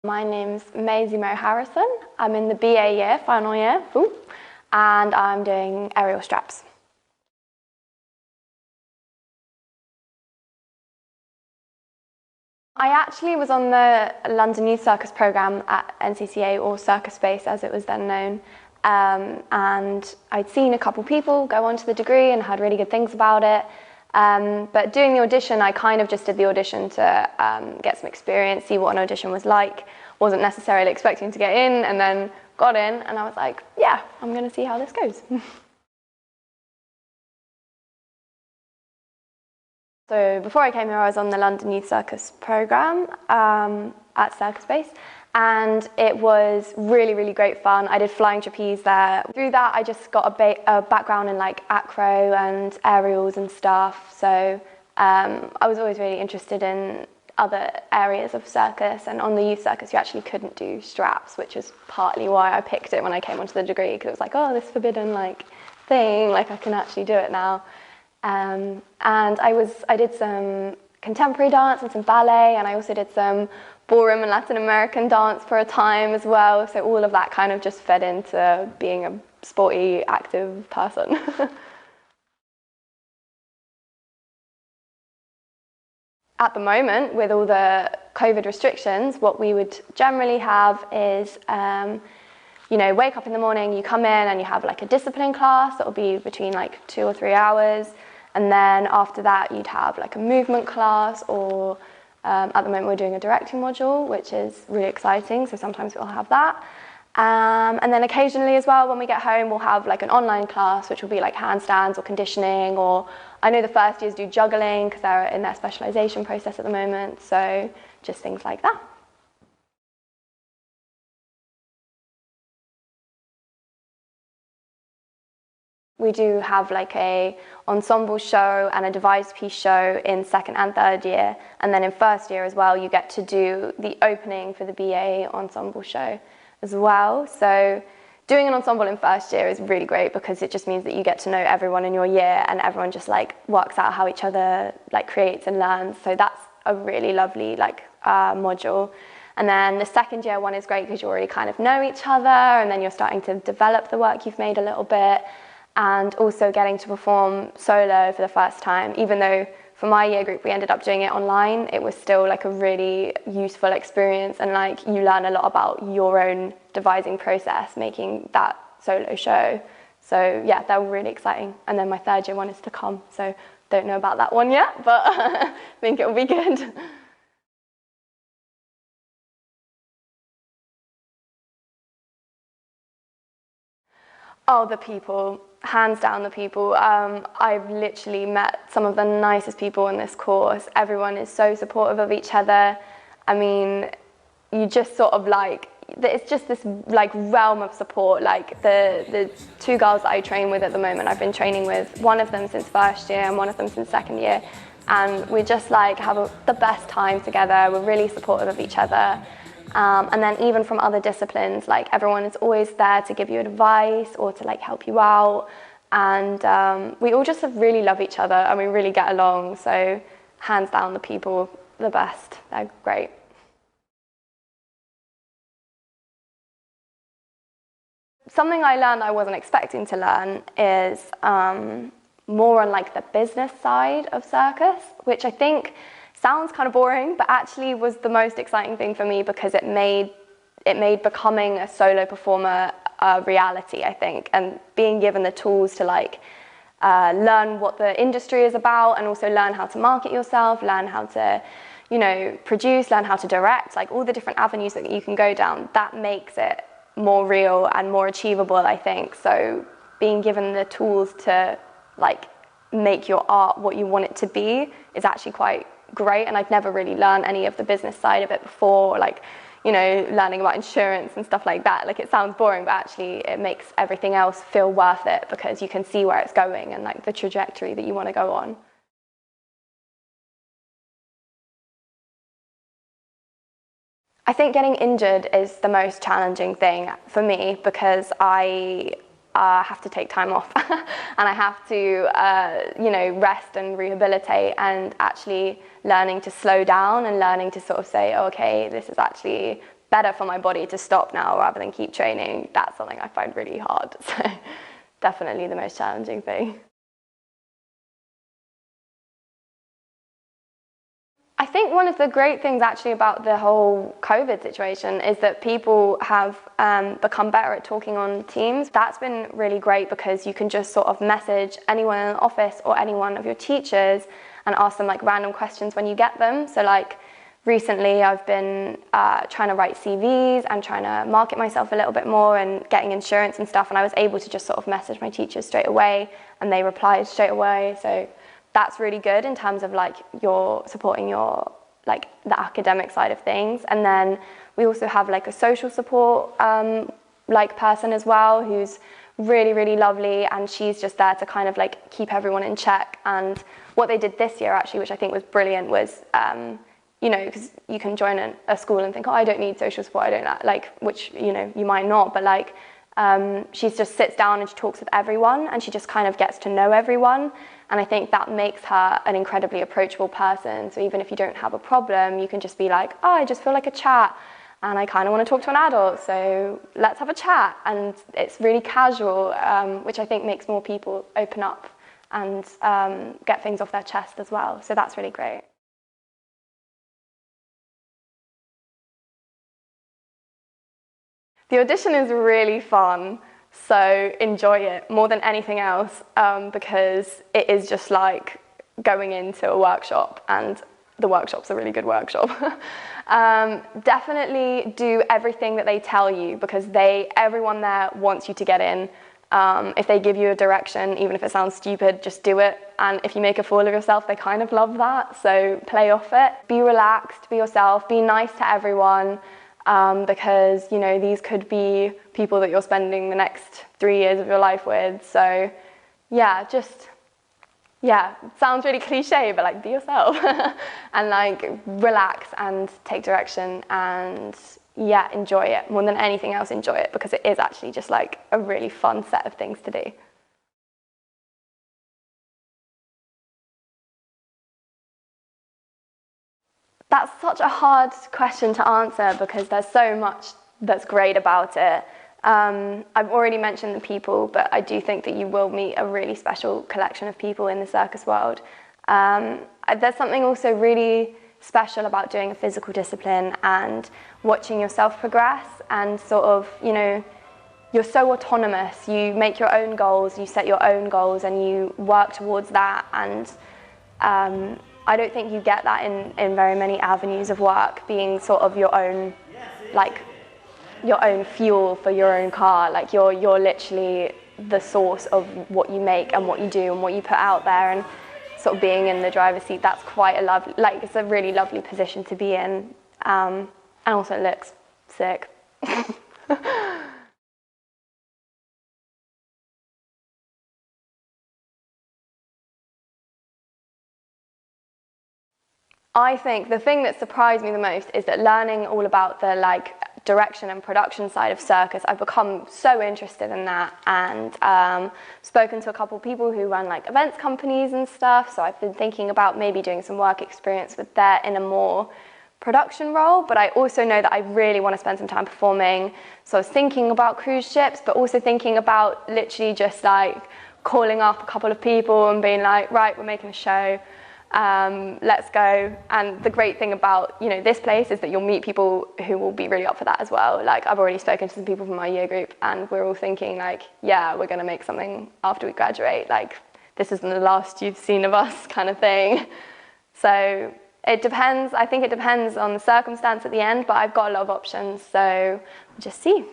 My name's Maisie Mo Harrison. I'm in the BA year, final year, and I'm doing aerial straps. I actually was on the London Youth Circus programme at NCCA, or Circus Space as it was then known, and I'd seen a couple people go on to the degree and heard really good things about it. But doing the audition, I kind of just did the audition to get some experience, see what an audition was like. Wasn't necessarily expecting to get in, and then got in, and I was like, yeah, I'm going to see how this goes. So before I came here, I was on the London Youth Circus programme at Circus Space, and it was really, really great fun. I did flying trapeze there. Through that, I just got a background in like acro and aerials and stuff, so I was always really interested in other areas of circus, and on the youth circus you actually couldn't do straps, which is partly why I picked it when I came onto the degree, because it was like, oh, this forbidden like thing, like I can actually do it now. And I did some contemporary dance and some ballet, and I also did some ballroom and Latin American dance for a time as well, so all of that kind of just fed into being a sporty, active person. At the moment, with all the COVID restrictions, what we would generally have is, you know, wake up in the morning, you come in and you have like a discipline class that will be between like 2 or 3 hours. And then after that, you'd have like a movement class, or at the moment we're doing a directing module, which is really exciting. So sometimes we'll have that. And then occasionally as well, when we get home, we'll have like an online class, which will be like handstands or conditioning, or I know the first years do juggling because they're in their specialisation process at the moment. So just things like that. We do have like a ensemble show and a devised piece show in second and third year. And then in first year as well, you get to do the opening for the BA ensemble show as well. So doing an ensemble in first year is really great because it just means that you get to know everyone in your year, and everyone just like works out how each other like creates and learns. So that's a really lovely like module. And then the second year one is great because you already kind of know each other, and then you're starting to develop the work you've made a little bit. And also getting to perform solo for the first time, even though for my year group we ended up doing it online, it was still like a really useful experience, and like you learn a lot about your own devising process making that solo show. So yeah, that was really exciting. And then my third year one is to come, so don't know about that one yet, but I think it will be good. Oh, the people, hands down the people. I've literally met some of the nicest people in this course. Everyone is so supportive of each other. I mean, you just sort of like, it's just this like realm of support. Like the two girls that I train with at the moment, I've been training with one of them since first year and one of them since second year. And we just like have the best time together. We're really supportive of each other. And then even from other disciplines, like everyone is always there to give you advice or to like help you out. And we all just really love each other and we really get along. So hands down, the people, the best. They're great. Something I learned I wasn't expecting to learn is more on like the business side of circus, which I think sounds kind of boring, but actually was the most exciting thing for me because it made becoming a solo performer a reality, I think, and being given the tools to like learn what the industry is about, and also learn how to market yourself, learn how to, you know, produce, learn how to direct, like all the different avenues that you can go down. That makes it more real and more achievable, I think. So being given the tools to like make your art what you want it to be is actually quite great. And I'd never really learned any of the business side of it before, like, you know, learning about insurance and stuff like that. Like, it sounds boring, but actually it makes everything else feel worth it because you can see where it's going and like the trajectory that you want to go on. I think getting injured is the most challenging thing for me because I have to take time off and I have to, you know, rest and rehabilitate, and actually learning to slow down and learning to sort of say, oh, okay, this is actually better for my body to stop now rather than keep training. That's something I find really hard. So definitely the most challenging thing. I think one of the great things actually about the whole COVID situation is that people have become better at talking on Teams. That's been really great because you can just sort of message anyone in the office or any one of your teachers and ask them like random questions when you get them. So like recently I've been trying to write CVs and trying to market myself a little bit more and getting insurance and stuff, and I was able to just sort of message my teachers straight away and they replied straight away. So that's really good in terms of like you're supporting your like the academic side of things. And then we also have like a social support like person as well who's really, really lovely, and she's just there to kind of like keep everyone in check. And what they did this year actually, which I think was brilliant, was you know, because you can join a school and think, oh, I don't need social support, I don't like, which, you know, you might not, but like she just sits down and she talks with everyone and she just kind of gets to know everyone. And I think that makes her an incredibly approachable person. So even if you don't have a problem, you can just be like, oh, I just feel like a chat and I kind of want to talk to an adult, so let's have a chat. And it's really casual, which I think makes more people open up and get things off their chest as well. So that's really great. The audition is really fun, so enjoy it more than anything else, because it is just like going into a workshop, and the workshop's a really good workshop. Definitely do everything that they tell you, because everyone there wants you to get in. If they give you a direction, even if it sounds stupid, just do it. And if you make a fool of yourself, they kind of love that, so play off it. Be relaxed, be yourself, be nice to everyone. Because, you know, these could be people that you're spending the next 3 years of your life with. So, yeah, it sounds really cliche, but like be yourself and like relax and take direction and yeah, enjoy it. More than anything else, enjoy it, because it is actually just like a really fun set of things to do. That's such a hard question to answer because there's so much that's great about it. I've already mentioned the people, but I do think that you will meet a really special collection of people in the circus world. There's something also really special about doing a physical discipline and watching yourself progress, and sort of, you know, you're so autonomous. You make your own goals, you set your own goals, and you work towards that. And I don't think you get that in very many avenues of work, being sort of your own, like, your own fuel for your own car. Like you're literally the source of what you make and what you do and what you put out there, and sort of being in the driver's seat, that's quite a lovely, like, it's a really lovely position to be in, and also it looks sick. I think the thing that surprised me the most is that learning all about the like direction and production side of circus, I've become so interested in that, and spoken to a couple of people who run like events companies and stuff, so I've been thinking about maybe doing some work experience with that in a more production role. But I also know that I really want to spend some time performing, so I was thinking about cruise ships, but also thinking about literally just like calling up a couple of people and being like, right, we're making a show, let's go. And the great thing about, you know, this place is that you'll meet people who will be really up for that as well. Like, I've already spoken to some people from my year group, and we're all thinking like, yeah, we're going to make something after we graduate. Like, this isn't the last you've seen of us kind of thing. So it depends. I think it depends on the circumstance at the end, but I've got a lot of options, so we'll just see.